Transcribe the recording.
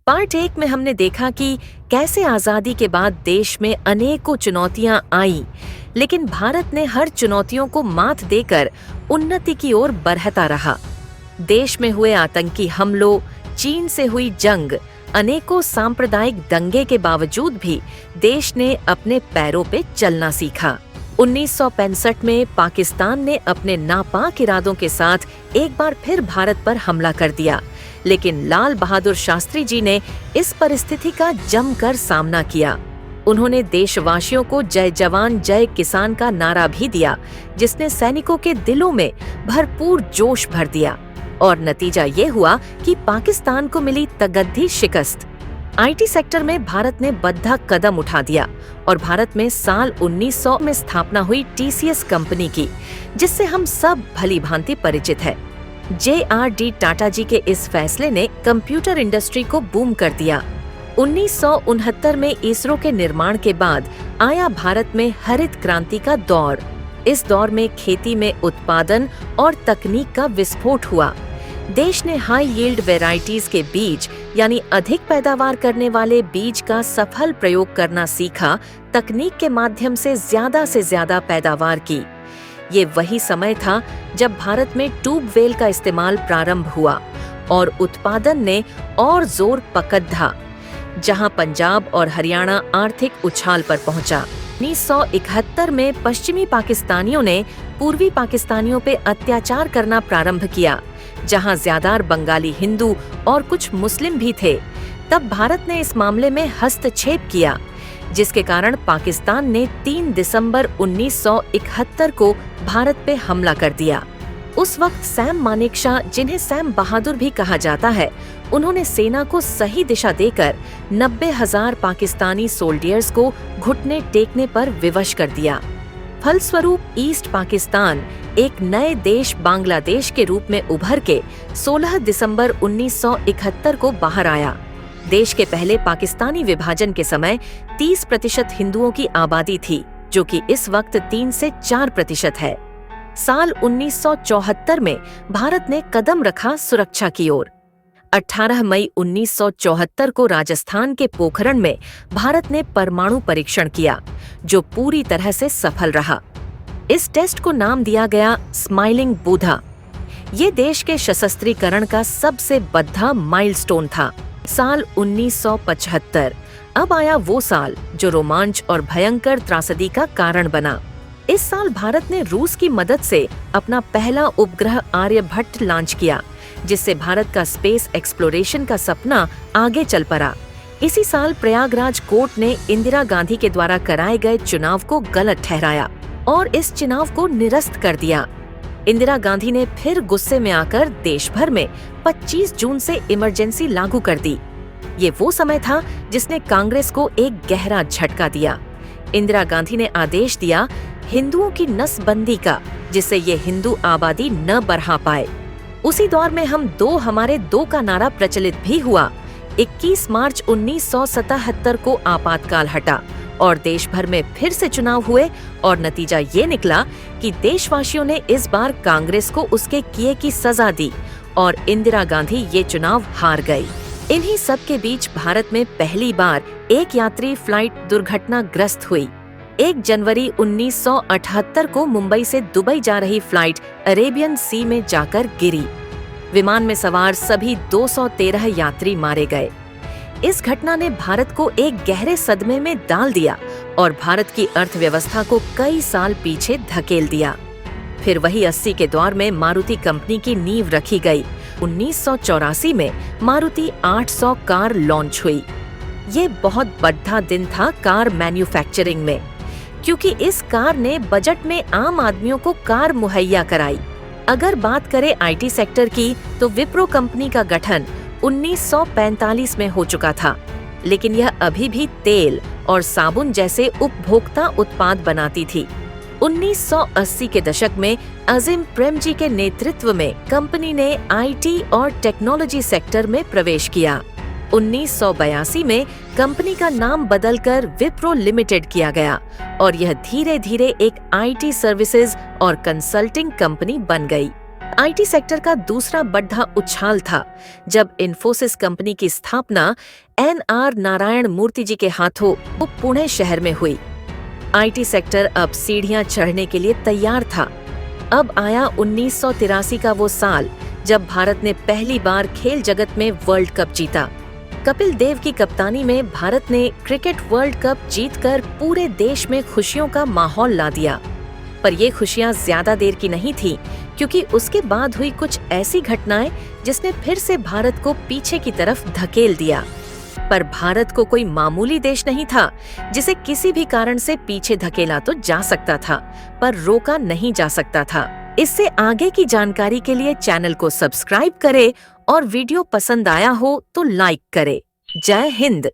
Part 1 में हमने देखा कि कैसे आजादी के बाद देश में अनेकों चुनौतियां आईं, लेकिन भारत ने हर चुनौतियों को मात देकर उन्नति की ओर बढ़ता रहा। देश में हुए आतंकी हमलों, चीन से हुई जंग, अनेकों सांप्रदायिक दंगे के बावजूद भी देश ने अपने पैरों पे चलना सीखा। 1965 में पाकिस्तान ने अपने नापाक इरादों के साथ एक बार फिर भारत पर हमला कर दिया, लेकिन लाल बहादुर शास्त्री जी ने इस परिस्थिति का जमकर सामना किया। उन्होंने देशवासियों को जय जवान जय किसान का नारा भी दिया, जिसने सैनिकों के दिलों में भरपूर जोश भर दिया और नतीजा ये हुआ कि पाकिस्तान को मिली तगद्दी शिकस्त। आईटी सेक्टर में भारत ने बद्धा कदम उठा दिया और भारत में साल 1900 में स्थापना हुई टीसीएस कंपनी की, जिससे हम सब भली भांति परिचित है। जे.आर.डी. टाटा जी के इस फैसले ने कंप्यूटर इंडस्ट्री को बूम कर दिया। 1969 में इसरो के निर्माण के बाद आया भारत में हरित क्रांति का दौर। इस दौर में खेती में उत्पादन और तकनीक का विस्फोट हुआ। देश ने हाई यील्ड वेराइटीज के बीज यानी अधिक पैदावार करने वाले बीज का सफल प्रयोग करना सीखा, तकनीक के माध्यम से ज्यादा पैदावार की। ये वही समय था जब भारत में ट्यूबवेल का इस्तेमाल प्रारंभ हुआ और उत्पादन ने और जोर पकड़ा, जहां पंजाब और हरियाणा आर्थिक उछाल पर पहुंचा। 1971 में पश्चिमी पाकिस्तानियों ने पूर्वी पाकिस्तानियों पे अत्याचार करना प्रारंभ किया, जहां ज्यादातर बंगाली हिंदू और कुछ मुस्लिम भी थे। तब भारत ने इस मामले में हस्तक्षेप किया, जिसके कारण पाकिस्तान ने 3 दिसंबर 1971 को भारत पे हमला कर दिया। उस वक्त सैम मानेकशॉ, जिन्हें सैम बहादुर भी कहा जाता है, उन्होंने सेना को सही दिशा देकर 90,000 पाकिस्तानी सोल्डियर्स को घुटने टेकने पर विवश कर दिया। फलस्वरूप ईस्ट पाकिस्तान एक नए देश बांग्लादेश के रूप में उभर के 16 दिसंबर 1971 को बाहर आया। देश के पहले पाकिस्तानी विभाजन के समय 30% हिंदुओं की आबादी थी, जो कि इस वक्त 3 से 4% है। साल 1974 में भारत ने कदम रखा सुरक्षा की ओर। 18 मई 1974 को राजस्थान के पोखरण में भारत ने परमाणु परीक्षण किया, जो पूरी तरह से सफल रहा। इस टेस्ट को नाम दिया गया स्माइलिंग बुधा। ये देश के सशस्त्रीकरण का सबसे बड़ा माइलस्टोन था। साल 1975 अब आया वो साल जो रोमांच और भयंकर त्रासदी का कारण बना। इस साल भारत ने रूस की मदद से अपना पहला उपग्रह आर्यभट्ट लॉन्च किया, जिससे भारत का स्पेस एक्सप्लोरेशन का सपना आगे चल पड़ा। इसी साल प्रयागराज कोर्ट ने इंदिरा गांधी के द्वारा कराए गए चुनाव को गलत ठहराया और इस चुनाव को निरस्त कर दिया। इंदिरा गांधी ने फिर गुस्से में आकर देश भर में 25 जून से इमरजेंसी लागू कर दी। ये वो समय था जिसने कांग्रेस को एक गहरा झटका दिया। इंदिरा गांधी ने आदेश दिया हिंदुओं की नसबंदी का, जिससे ये हिंदू आबादी न बढ़ा पाए। उसी दौर में हम दो हमारे दो का नारा प्रचलित भी हुआ। 21 मार्च 1977 को आपातकाल हटा और देश भर में फिर से चुनाव हुए और नतीजा ये निकला कि देशवासियों ने इस बार कांग्रेस को उसके किए की सजा दी और इंदिरा गांधी ये चुनाव हार गई। इन्हीं सब के बीच भारत में पहली बार एक यात्री फ्लाइट दुर्घटनाग्रस्त हुई। 1 जनवरी 1978 को मुंबई से दुबई जा रही फ्लाइट अरेबियन सी में जाकर गिरी। विमान में सवार सभी 213 यात्री मारे गए। इस घटना ने भारत को एक गहरे सदमे में डाल दिया और भारत की अर्थव्यवस्था को कई साल पीछे धकेल दिया। फिर वही 80 के दौर में मारुति कंपनी की नींव रखी गई। 1984 में मारुति 800 कार लॉन्च हुई। ये बहुत बड़ा दिन था कार मैन्युफैक्चरिंग में, क्योंकि इस कार ने बजट में आम आदमियों को कार मुहैया कराई। अगर बात करें आईटी सेक्टर की, तो विप्रो कंपनी का गठन 1945 में हो चुका था, लेकिन यह अभी भी तेल और साबुन जैसे उपभोक्ता उत्पाद बनाती थी। 1980 के दशक में अजीम प्रेमजी के नेतृत्व में कंपनी ने आईटी और टेक्नोलॉजी सेक्टर में प्रवेश किया। 1982 में कंपनी का नाम बदलकर विप्रो लिमिटेड किया गया और यह धीरे धीरे एक आईटी सर्विसेज और कंसल्टिंग कंपनी बन गई। आईटी सेक्टर का दूसरा बड़ा उछाल था जब इन्फोसिस कंपनी की स्थापना एन.आर. नारायण मूर्ति जी के हाथों वो पुणे शहर में हुई। आईटी सेक्टर अब सीढ़ियां चढ़ने के लिए तैयार था। अब आया 1983 का वो साल जब भारत ने पहली बार खेल जगत में वर्ल्ड कप जीता। कपिल देव की कप्तानी में भारत ने क्रिकेट वर्ल्ड कप जीतकर पूरे देश में खुशियों का माहौल ला दिया। पर ये खुशियां ज्यादा देर की नहीं थी, क्योंकि उसके बाद हुई कुछ ऐसी घटनाएं जिसने फिर से भारत को पीछे की तरफ धकेल दिया। पर भारत को कोई मामूली देश नहीं था जिसे किसी भी कारण से पीछे धकेला तो जा सकता था, पर रोका नहीं जा सकता था। इससे आगे की जानकारी के लिए चैनल को सब्सक्राइब करें और वीडियो पसंद आया हो तो लाइक करें। जय हिंद।